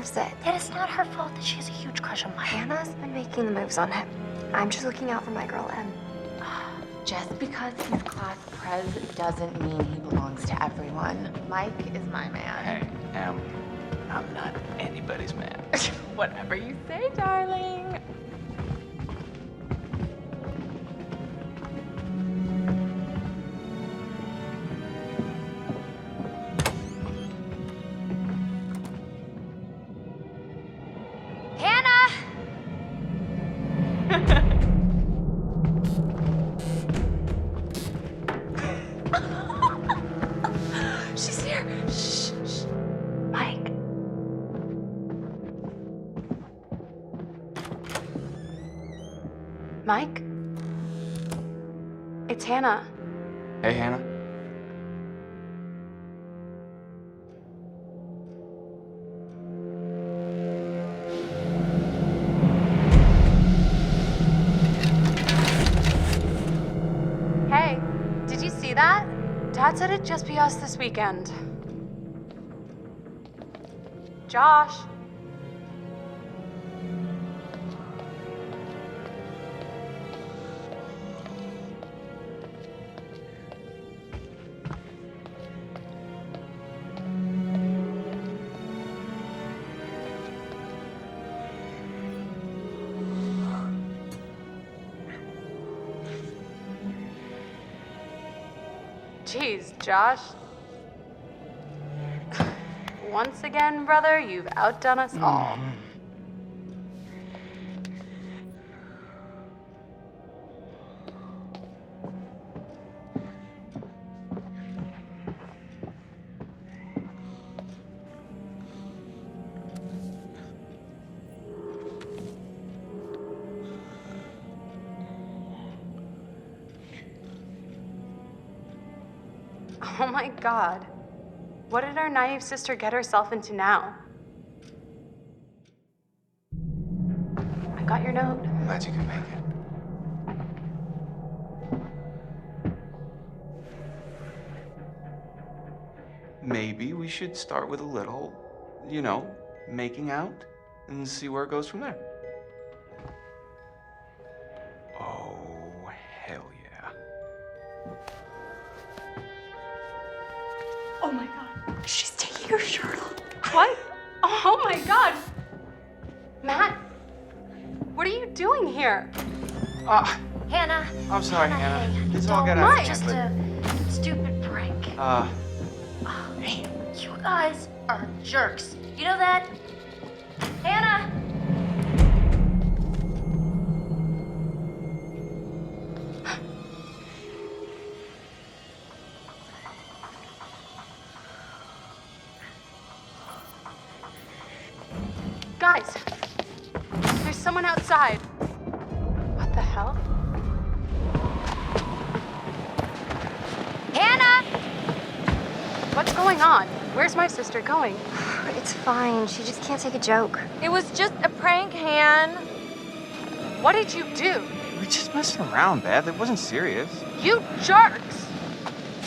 deserves it. And it's not her fault that she has a huge crush on Mike. Hannah's been making the moves on him. I'm just looking out for my girl, Em. Just because he's class prez doesn't mean he belongs to everyone. Mike is my man. Hey, I'm not anybody's man. Whatever you say, darling. Hannah! She's here. Shh, shh. Mike. Mike? It's Hannah. Hey, Hannah. Hey, did you see that? Dad said it'd just be us this weekend. Josh? Jeez, Josh. Once again, brother, you've outdone us all. Oh my God. What did our naive sister get herself into now? I got your note. Glad you could make it. Maybe we should start with a little, making out and see where it goes from there. Oh, hell yeah. Oh my God. She's taking her shirt off. What? Oh my God. Matt, what are you doing here? Hannah. I'm sorry, hey, Hannah. This all got don't- out of Just hand, a stupid prank. You guys are jerks. You know that? Hannah! Guys, there's someone outside. What the hell? Hannah! What's going on? Where's my sister going? It's fine. She just can't take a joke. It was just a prank, Han. What did you do? We're just messing around, Beth. It wasn't serious. You jerks!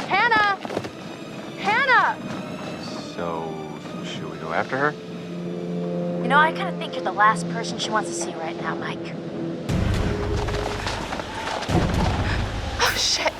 Hannah! Hannah! So, should we go after her? You know, I kind of think you're the last person she wants to see right now, Mike. Oh, shit.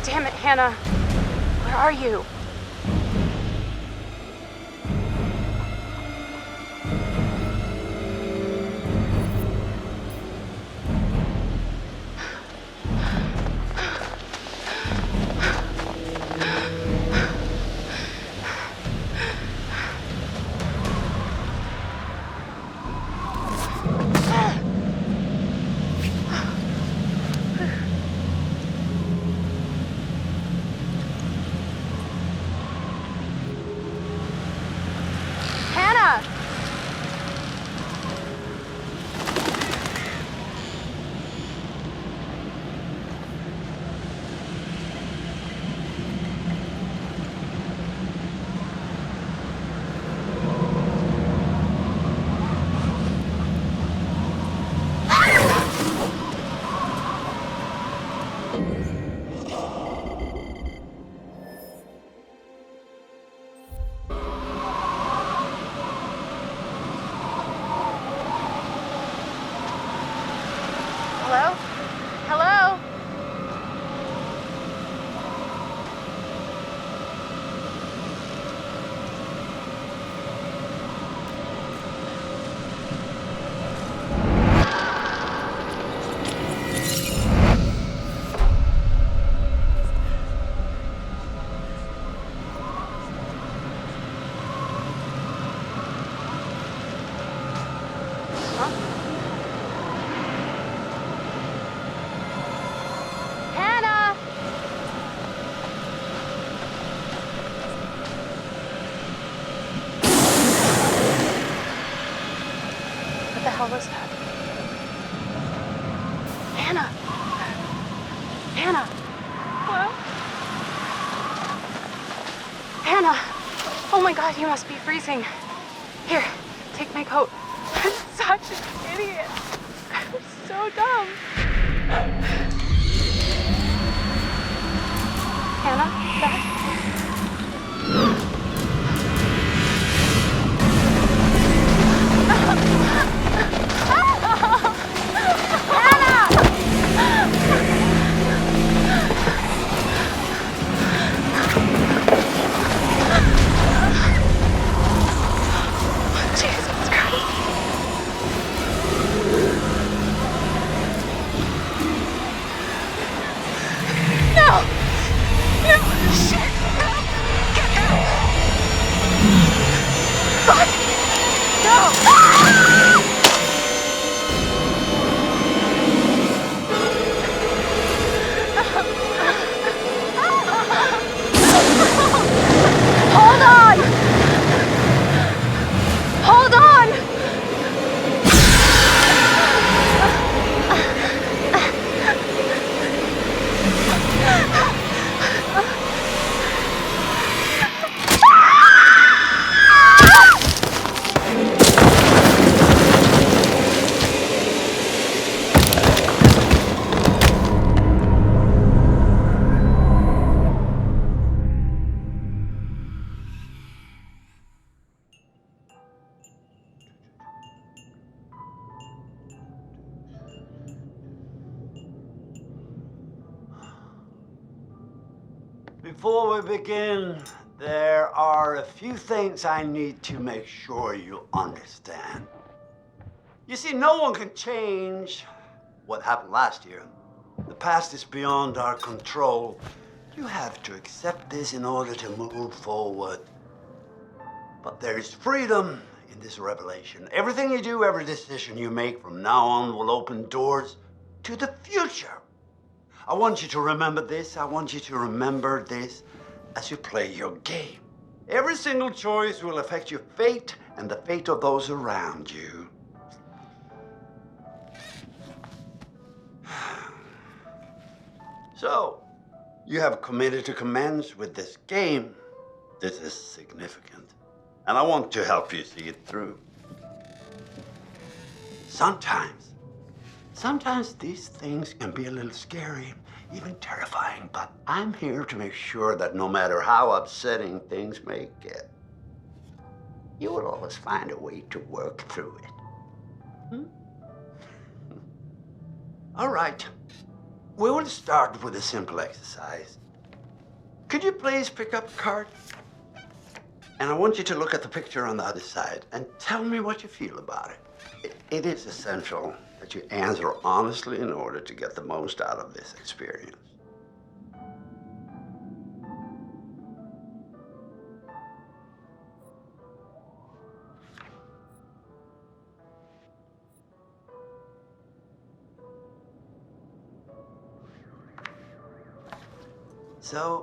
Damn it, Hannah. Where are you? Hannah! Hello? Hannah! Oh my god, you must be freezing. Here, take my coat. I'm such an idiot. I'm so dumb. Hannah, Beth? Jesus Christ. No! No! Shit! No! Get out! Fuck! No! Ah! Hold on! Hold on! Before we begin, there are a few things I need to make sure you understand. You see, no one can change what happened last year. The past is beyond our control. You have to accept this in order to move forward. But there is freedom in this revelation. Everything you do, every decision you make from now on will open doors to the future. I want you to remember this. I want you to remember this as you play your game. Every single choice will affect your fate and the fate of those around you. So, you have committed to commence with this game. This is significant, and I want to help you see it through. Sometimes these things can be a little scary, even terrifying, but I'm here to make sure that no matter how upsetting things may get, you will always find a way to work through it. All right. We will start with a simple exercise. Could you please pick up a card? And I want you to look at the picture on the other side and tell me what you feel about it. It is essential that you answer honestly in order to get the most out of this experience. So,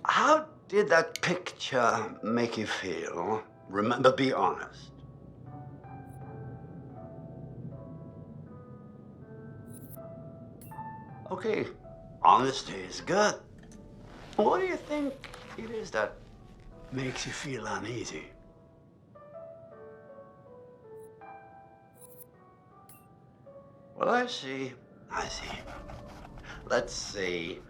how did that picture make you feel? Remember, be honest. Okay, honesty is good. What do you think it is that makes you feel uneasy? Well, I see. Let's say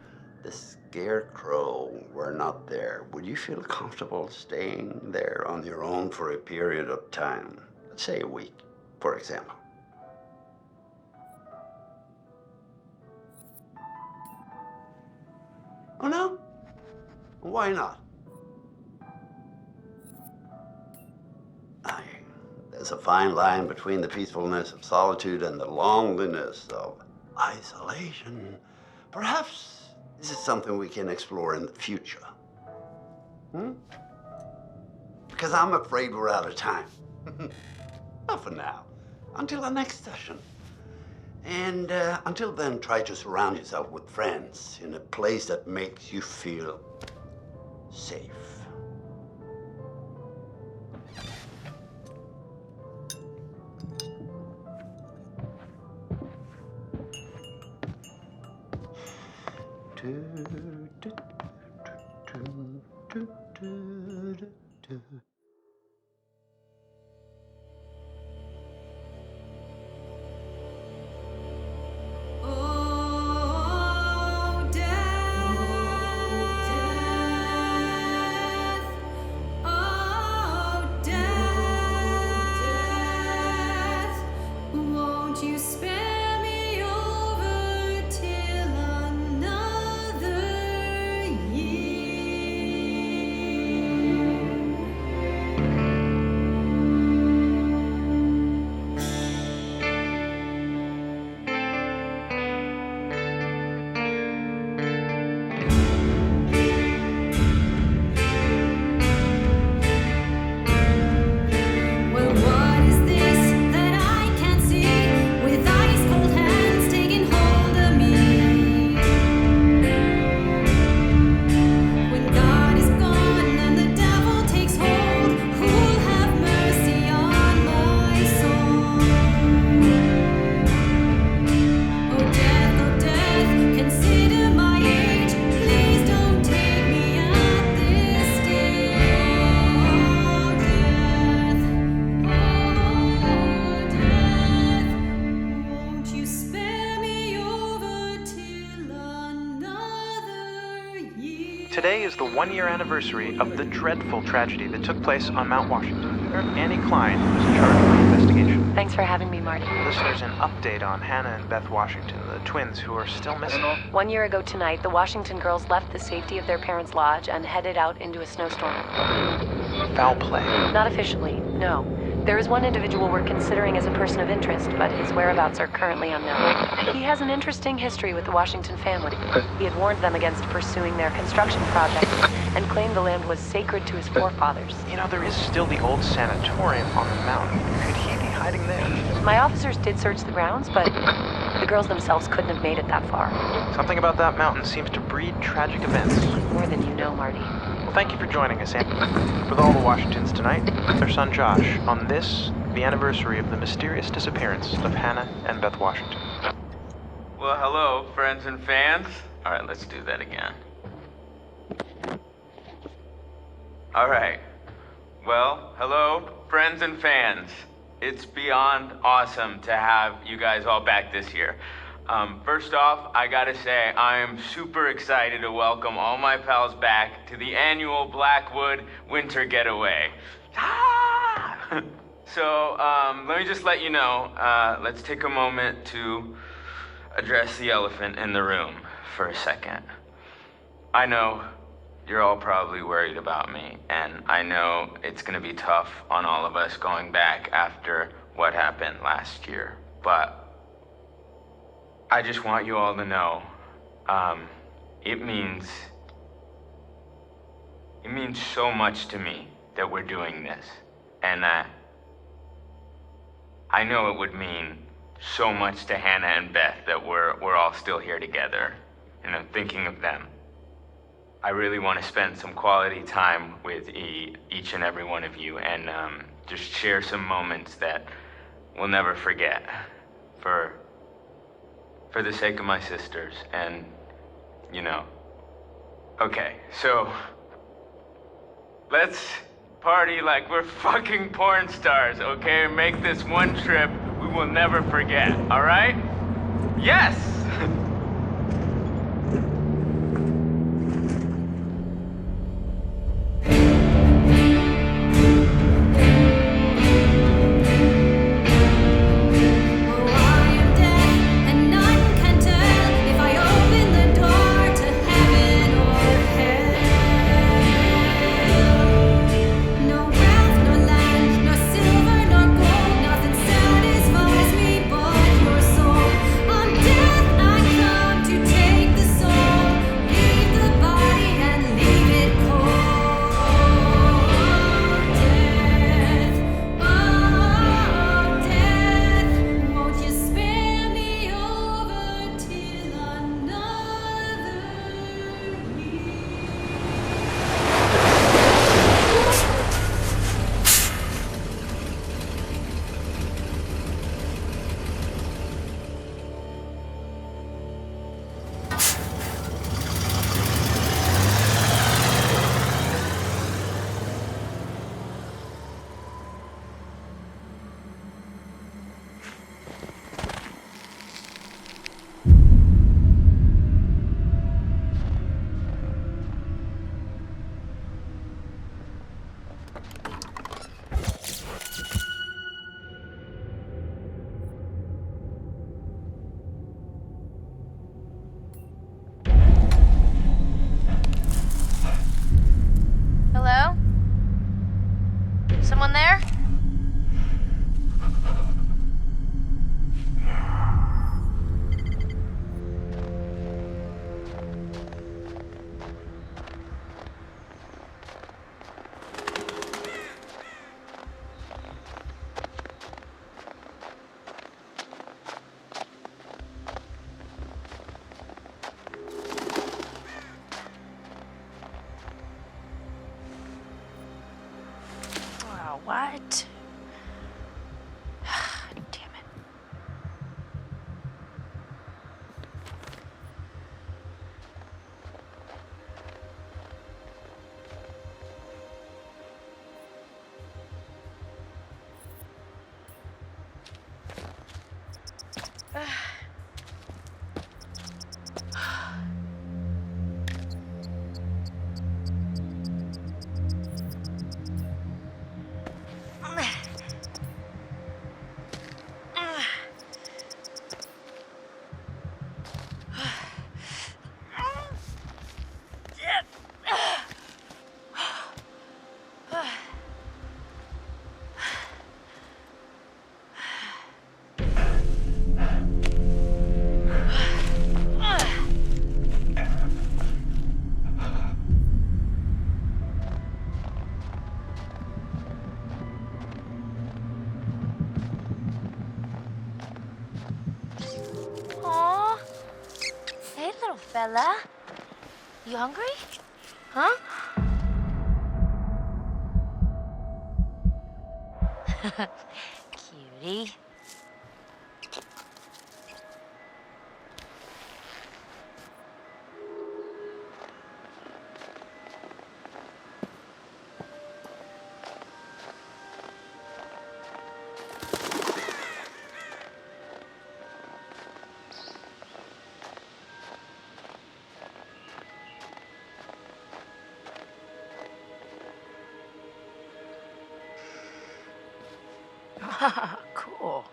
the scarecrow were not there. Would you feel comfortable staying there on your own for a period of time? Let's say a week, for example. Oh, no? Why not? There's a fine line between the peacefulness of solitude and the loneliness of isolation. Perhaps this is something we can explore in the future. Because I'm afraid we're out of time. Not for now. Until our next session. And until then, try to surround yourself with friends in a place that makes you feel safe. Today is the one-year anniversary of the dreadful tragedy that took place on Mount Washington. Annie Klein was in charge of the investigation. Thanks for having me, Marty. Listeners, an update on Hannah and Beth Washington, the twins who are still missing. 1 year ago tonight, the Washington girls left the safety of their parents' lodge and headed out into a snowstorm. Foul play. Not officially, no. There is one individual we're considering as a person of interest, but his whereabouts are currently unknown. He has an interesting history with the Washington family. He had warned them against pursuing their construction project and claimed the land was sacred to his forefathers. You know, there is still the old sanatorium on the mountain. Could he be hiding there? My officers did search the grounds, but the girls themselves couldn't have made it that far. Something about that mountain seems to breed tragic events. More than you know, Marty. Well, thank you for joining us, Annie. With all the Washingtons tonight, their son Josh, on this, the anniversary of the mysterious disappearance of Hannah and Beth Washington. Well, hello, friends and fans. All right, let's do that again. All right. Well, hello, friends and fans. It's beyond awesome to have you guys all back this year. First off, I gotta say, I am super excited to welcome all my pals back to the annual Blackwood Winter Getaway. Ah! So, let me just let you know, let's take a moment to address the elephant in the room for a second. I know you're all probably worried about me, and I know it's gonna be tough on all of us going back after what happened last year, but I just want you all to know, it means so much to me that we're doing this, and that I know it would mean so much to Hannah and Beth that we're all still here together, and I'm thinking of them. I really want to spend some quality time with each and every one of you, and just share some moments that we'll never forget for the sake of my sisters, and, you know. Okay, so let's party like we're fucking porn stars, okay? Make this one trip we will never forget, all right? Yes! Nothing satisfies me but your soul. I'm death. fella. You hungry? Huh? Cutie. Cool.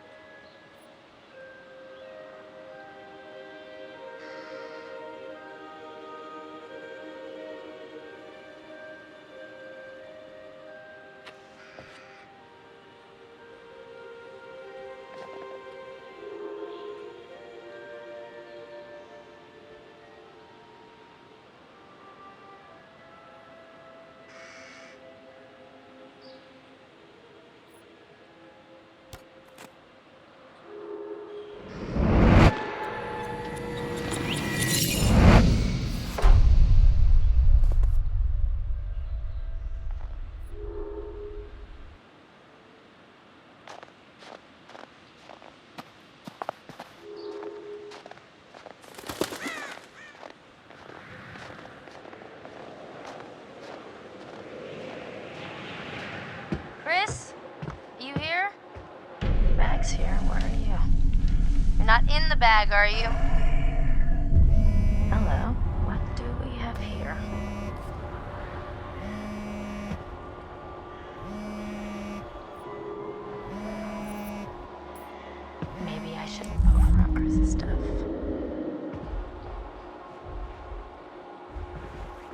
Chris? You here? Bag's here. Where are you? You're not in the bag, are you? Hello. What do we have here? Maybe I shouldn't poke around Chris's stuff.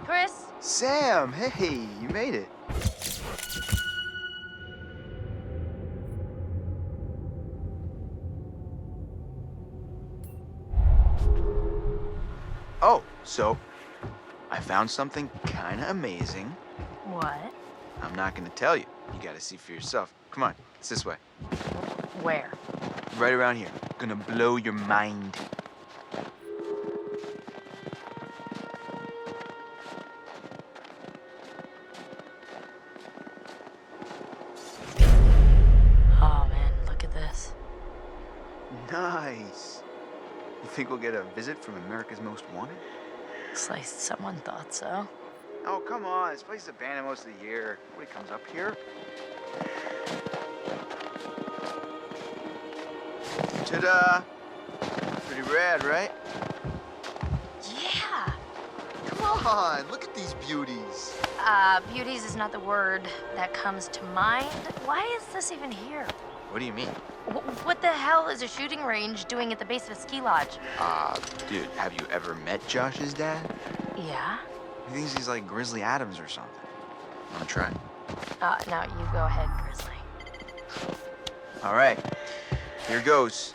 Chris? Sam, hey, you made it. Oh, so I found something kind of amazing. What? I'm not going to tell you. You got to see for yourself. Come on, it's this way. Where? Right around here. Gonna blow your mind. Oh man, look at this. Nice. You think we'll get a visit from America's Most Wanted? Looks like someone thought so. Oh, come on. This place is abandoned most of the year. Nobody comes up here. Ta-da! Pretty rad, right? Yeah. Come on, look at these beauties. Beauties is not the word that comes to mind. Why is this even here? What do you mean? What the hell is a shooting range doing at the base of a ski lodge? Dude, have you ever met Josh's dad? Yeah? He thinks he's like Grizzly Adams or something. Wanna try? No, you go ahead, Grizzly. All right, here goes.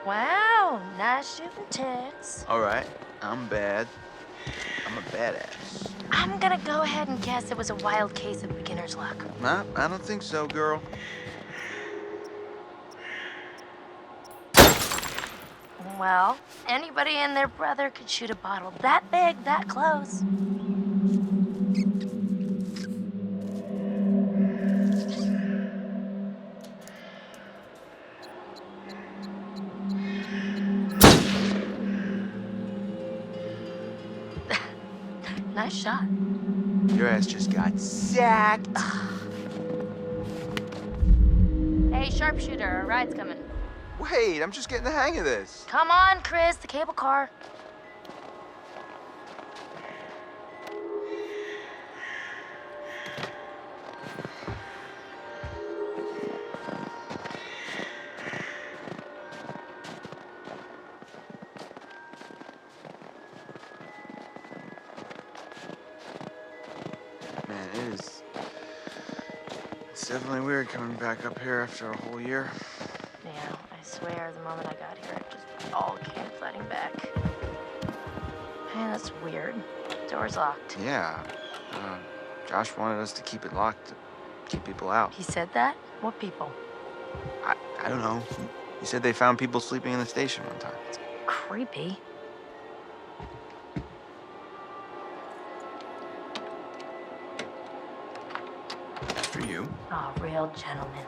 Wow, nice shooting, Tex. All right, I'm bad. I'm a badass. I'm gonna go ahead and guess it was a wild case of beginner's luck. Nah, I don't think so, girl. Well, anybody and their brother could shoot a bottle that big, that close. Nice shot. Your ass just got sacked. Hey, sharpshooter, a ride's coming. Wait, I'm just getting the hang of this. Come on, Chris, the cable car. definitely weird coming back up here after a whole year. Yeah, I swear the moment I got here, it just all came flooding back. Man, that's weird. Door's locked. Yeah. Josh wanted us to keep it locked to keep people out. He said that? What people? I don't know. He said they found people sleeping in the station one time. Creepy. That's for you. Oh, real gentleman.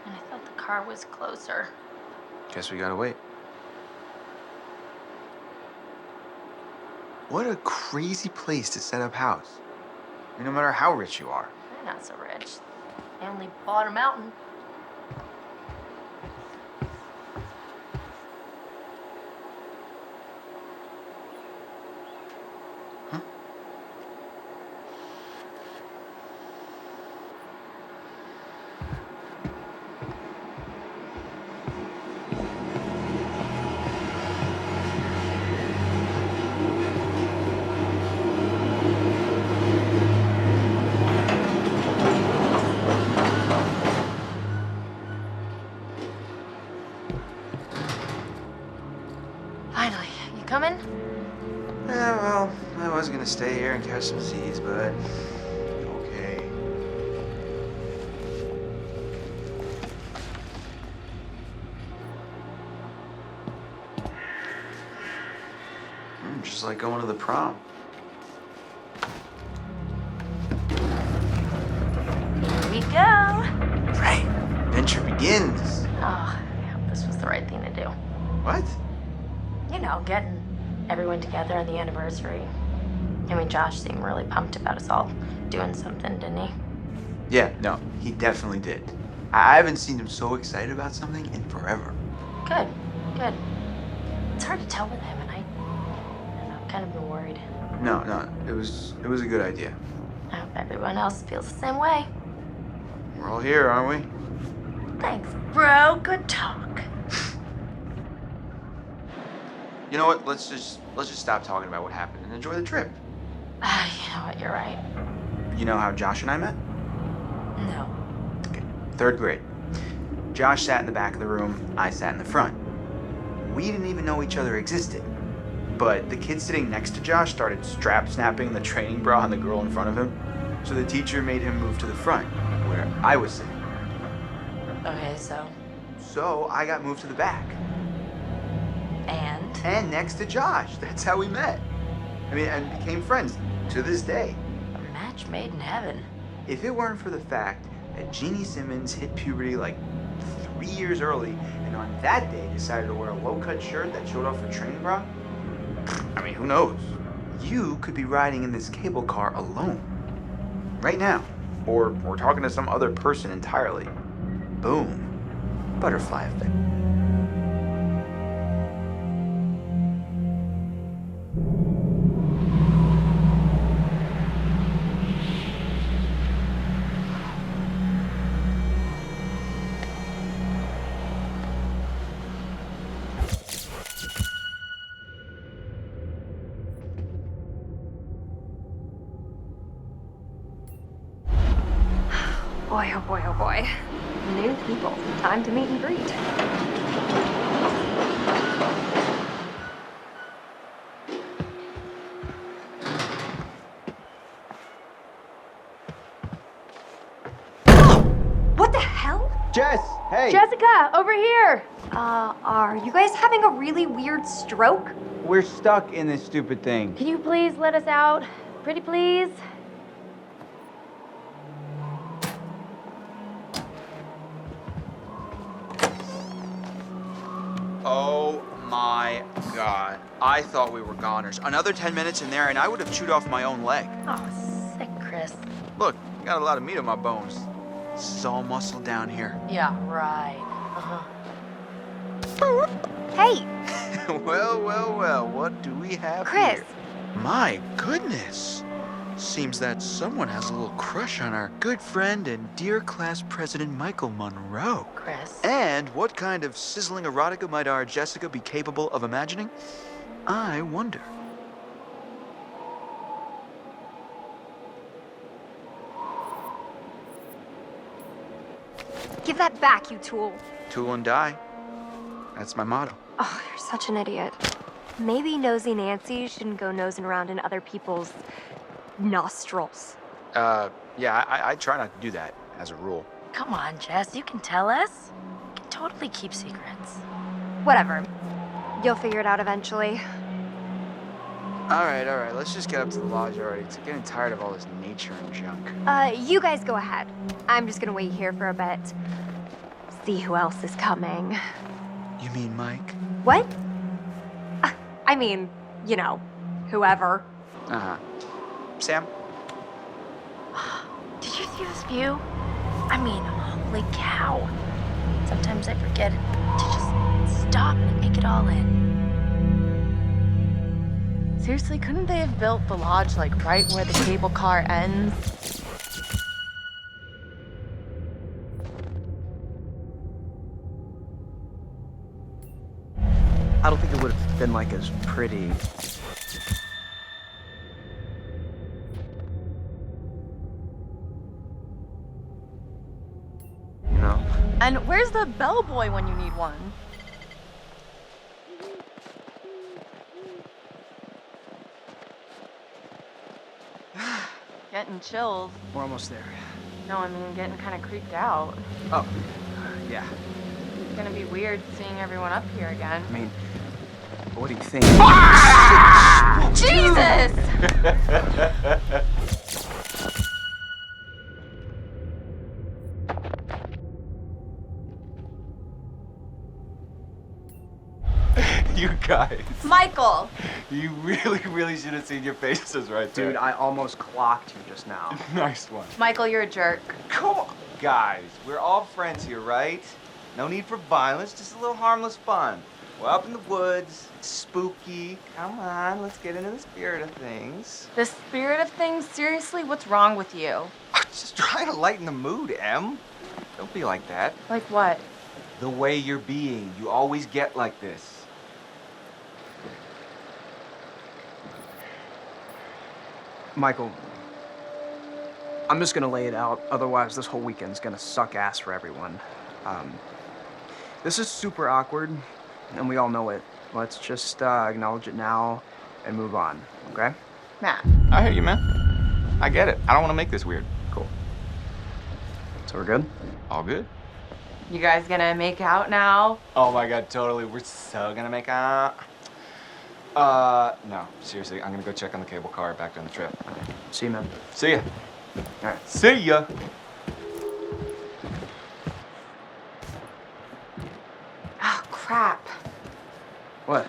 And I thought the car was closer. Guess we gotta wait. What a crazy place to set up house. I mean, no matter how rich you are. They're not so rich. They only bought a mountain. Huh? Finally, you coming? Yeah, well, I was gonna stay here and catch some Z's, but okay. Just like going to the prom. Here we go. Right, adventure begins. Oh, I hope this was the right thing to do. What? You know, getting everyone together on the anniversary. I mean, Josh seemed really pumped about us all doing something, didn't he? Yeah, no, he definitely did. I haven't seen him so excited about something in forever. Good, good. It's hard to tell with him, and I don't know, I've kind of been worried. No, it was a good idea. I hope everyone else feels the same way. We're all here, aren't we? Thanks, bro. Good talk. You know what? Let's just stop talking about what happened and enjoy the trip. You know what? You're right. You know how Josh and I met? No. Okay, 3rd grade. Josh sat in the back of the room, I sat in the front. We didn't even know each other existed. But the kid sitting next to Josh started strap snapping the training bra on the girl in front of him. So the teacher made him move to the front, where I was sitting. Okay, so. So I got moved to the back. And next to Josh. That's how we met. I mean, and became friends to this day. A match made in heaven. If it weren't for the fact that Jeannie Simmons hit puberty like 3 years early, and on that day decided to wear a low-cut shirt that showed off her training bra, I mean, who knows? You could be riding in this cable car alone. Right now. Or we're talking to some other person entirely. Boom. Butterfly effect. Boy, oh boy, oh boy. New people. Time to meet and greet. What the hell? Jess, hey! Jessica, over here. Are you guys having a really weird stroke? We're stuck in this stupid thing. Can you please let us out? Pretty please? Oh my god. I thought we were goners. Another 10 minutes in there and I would have chewed off my own leg. Oh, sick, Chris. Look, I got a lot of meat on my bones. This is all muscle down here. Yeah, right. Uh-huh. Hey, Well, what do we have Chris. here? My goodness. Seems that someone has a little crush on our good friend and dear class president Michael Monroe. Chris. And what kind of sizzling erotica might our Jessica be capable of imagining? I wonder. Give that back, you tool. Tool and die. That's my motto. Oh, you're such an idiot. Maybe Nosy Nancy shouldn't go nosing around in other people's nostrils. Yeah, I try not to do that, as a rule. Come on, Jess, you can tell us. You can totally keep secrets. Whatever. You'll figure it out eventually. All right, let's just get up to the lodge already. It's getting tired of all this nature and junk. You guys go ahead. I'm just gonna wait here for a bit. See who else is coming. You mean Mike? What? I mean, you know, whoever. Uh-huh. Sam? Did you see this view? I mean, holy cow. Sometimes I forget to just stop and take it all in. Seriously, couldn't they have built the lodge like right where the cable car ends? I don't think it would have been like as pretty. You know? And where's the bellboy when you need one? Getting chills. We're almost there. No, I mean getting kind of creeped out. Oh, yeah. It's gonna be weird seeing everyone up here again. I mean, what do you think? Jesus! You guys. Michael! You really should have seen your faces right there. Dude, I almost clocked you just now. Nice one. Michael, you're a jerk. Come on. Guys, we're all friends here, right? No need for violence, just a little harmless fun. We're up in the woods, it's spooky. Come on, let's get into the spirit of things. The spirit of things? Seriously, what's wrong with you? I'm just trying to lighten the mood, Em. Don't be like that. Like what? The way you're being, you always get like this. Michael, I'm just gonna lay it out. Otherwise, this whole weekend's gonna suck ass for everyone. This is super awkward, and we all know it. Let's just acknowledge it now and move on, okay? Matt. I hear you, man. I get it. I don't want to make this weird. Cool. So we're good? All good? You guys gonna make out now? Oh my god, totally. We're so gonna make out. No, seriously, I'm gonna go check on the cable car back on the trip. Okay. See you, man. See ya. All right. See ya. Oh, crap. What?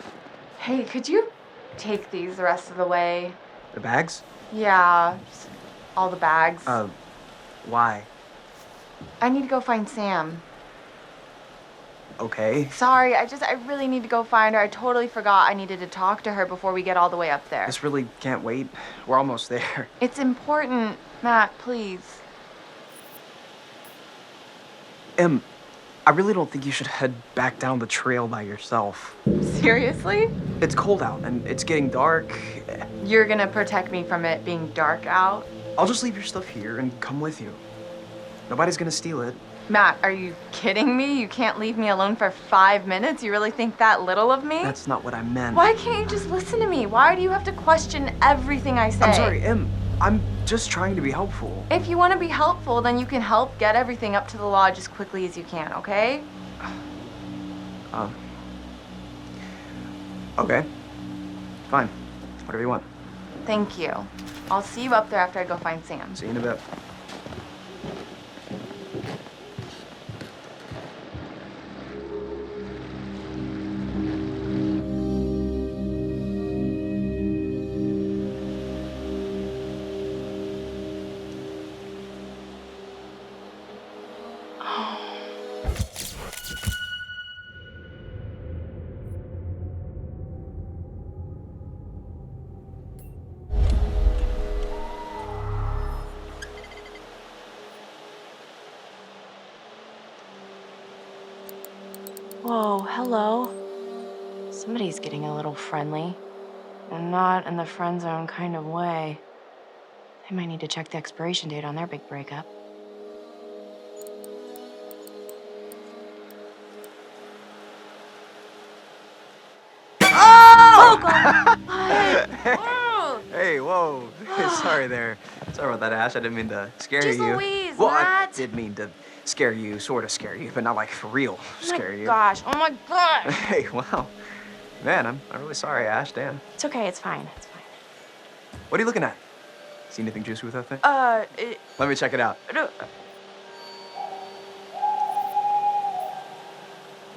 Hey, could you take these the rest of the way? The bags? Yeah, just all the bags. Why? I need to go find Sam. Okay. Sorry, I really need to go find her. I totally forgot I needed to talk to her before we get all the way up there. This really can't wait. We're almost there. It's important. Matt, please. Em, I really don't think you should head back down the trail by yourself. Seriously? It's cold out and it's getting dark. You're gonna protect me from it being dark out? I'll just leave your stuff here and come with you. Nobody's gonna steal it. Matt, are you kidding me? You can't leave me alone for 5 minutes? You really think that little of me? That's not what I meant. Why can't you just listen to me? Why do you have to question everything I say? I'm sorry, Em. I'm just trying to be helpful. If you want to be helpful, then you can help get everything up to the lodge as quickly as you can, okay? Okay. Fine. Whatever you want. Thank you. I'll see you up there after I go find Sam. See you in a bit. hello. Somebody's getting a little friendly. And not in the friend zone kind of way. They might need to check the expiration date on their big breakup. Oh! Oh, Hey, whoa. Sorry there. Sorry about that, Ash. I didn't mean to scare Jeez you. Louise, Well, I Matt. did mean to scare you, sort of scare you, but not like for real scare you. Oh my gosh. Hey, wow. Man, I'm really sorry, Ash. Damn. It's okay, it's fine, it's fine. What are you looking at? See anything juicy with that thing? It, Let me check it out. no.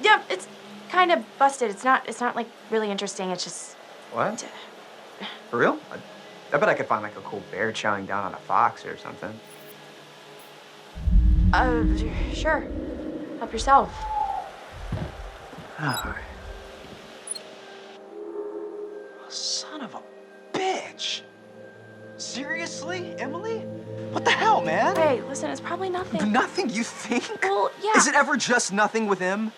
Yeah, it's kind of busted. It's not like really interesting. It's just. What? For real? I bet I could find like a cool bear chowing down on a fox or something. Sure. Help yourself. Oh. Son of a bitch! Seriously, Emily? What the hell, man? Hey, listen, it's probably nothing. Nothing, you think? Well, yeah. Is it ever just nothing with him?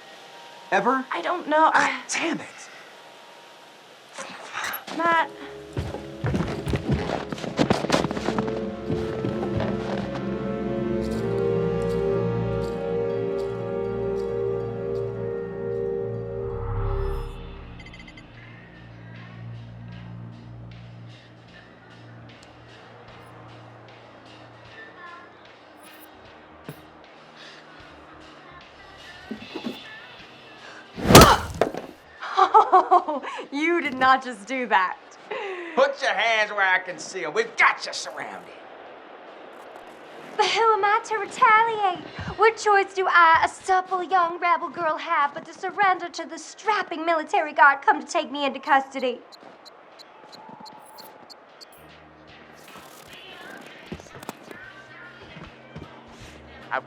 Ever? I don't know. God damn it. Matt. Oh, you did not just do that. Put your hands where I can see them. We've got you surrounded. But who am I to retaliate? What choice do I, a supple young rebel girl, have but to surrender to the strapping military guard come to take me into custody?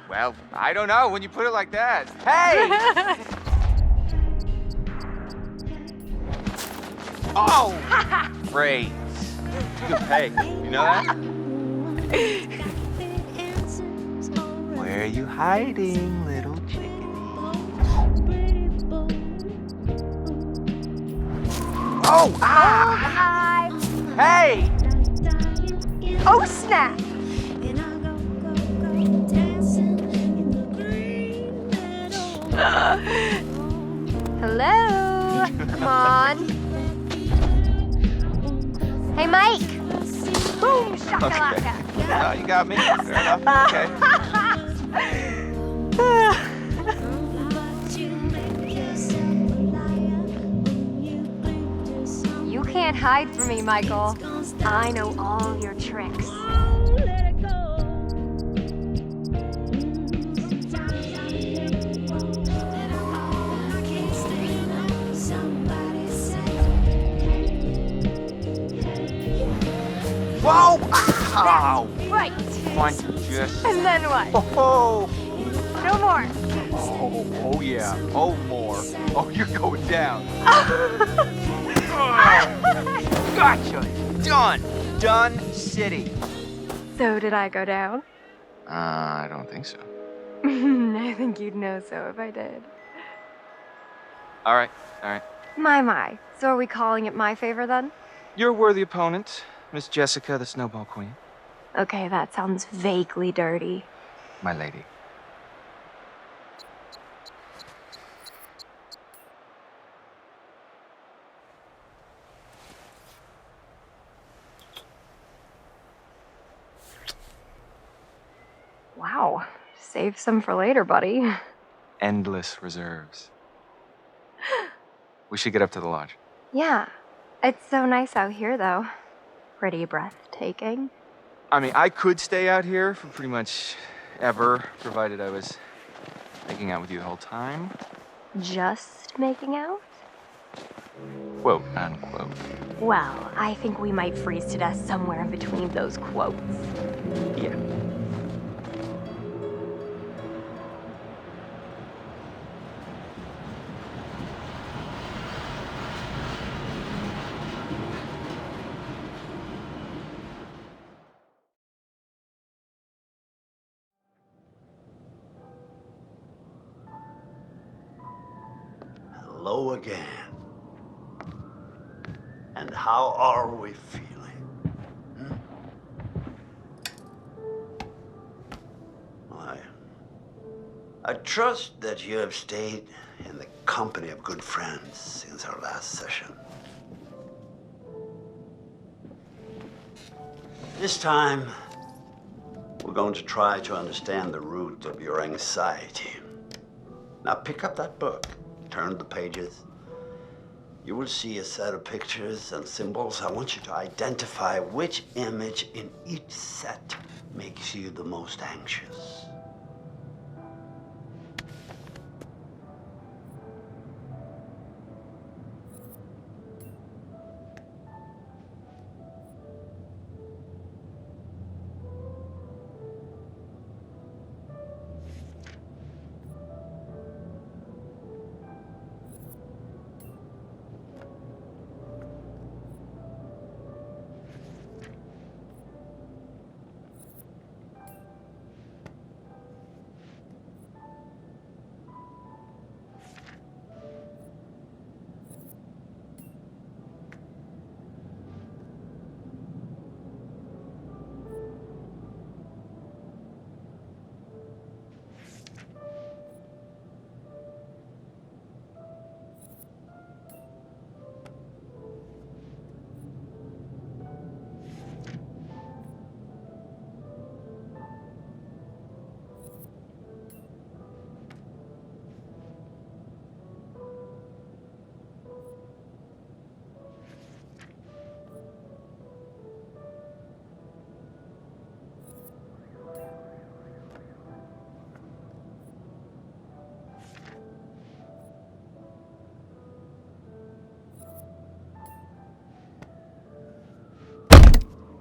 Well, I don't know when you put it like that. Hey! Oh! Great. Good pay. You know that? Where are you hiding, little chickadee? Oh! Ah! Oh, Hey! oh, snap! Hello? Come on. Hey, Mike! Boom, shakalaka! Okay. You got me. Fair enough. You can't hide from me, Michael. I know all your tricks. Whoa! Ow! Right. Fine, just. And then what? Oh! No more. Oh yeah. Oh, more. Oh, you're going down. Gotcha. Done. Done city. So did I go down? I don't think so. I think you'd know so if I did. All right. My. So are we calling it my favor then? You're a worthy opponent, Miss Jessica, the Snowball Queen. Okay, that sounds vaguely dirty. My lady. Wow. Save some for later, buddy. Endless reserves. We should get up to the lodge. Yeah. It's so nice out here, though. Pretty breathtaking. I mean, I could stay out here for pretty much ever, provided I was making out with you the whole time. Just making out? Quote, unquote. Well, I think we might freeze to death somewhere in between those quotes. Yeah. hello again. And how are we feeling? I trust that you have stayed in the company of good friends since our last session. This time, we're going to try to understand the root of your anxiety. Now pick up that book, turn the pages. You will see a set of pictures and symbols. I want you to identify which image in each set makes you the most anxious.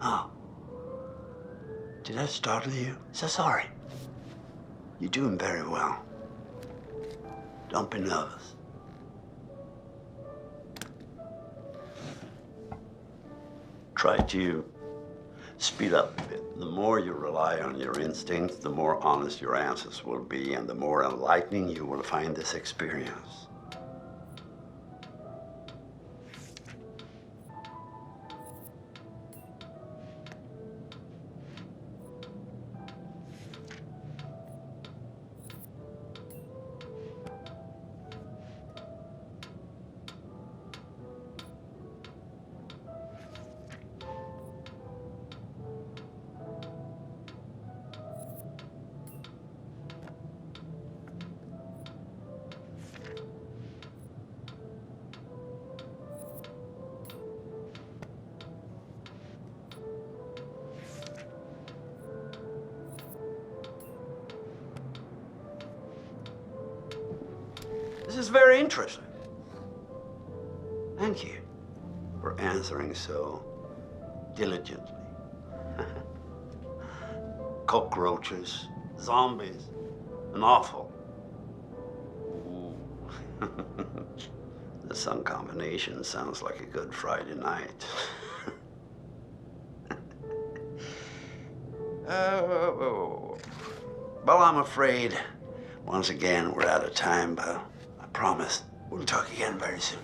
Oh. Did I startle you? So sorry. You're doing very well. Don't be nervous. Try to speed up a bit. The more you rely on your instincts, the more honest your answers will be, and the more enlightening you will find this experience. This is very interesting. Thank you for answering so diligently. Cockroaches, zombies, an awful. Ooh. The sun combination sounds like a good Friday night. Well, I'm afraid once again we're out of time, but I promise we'll talk again very soon.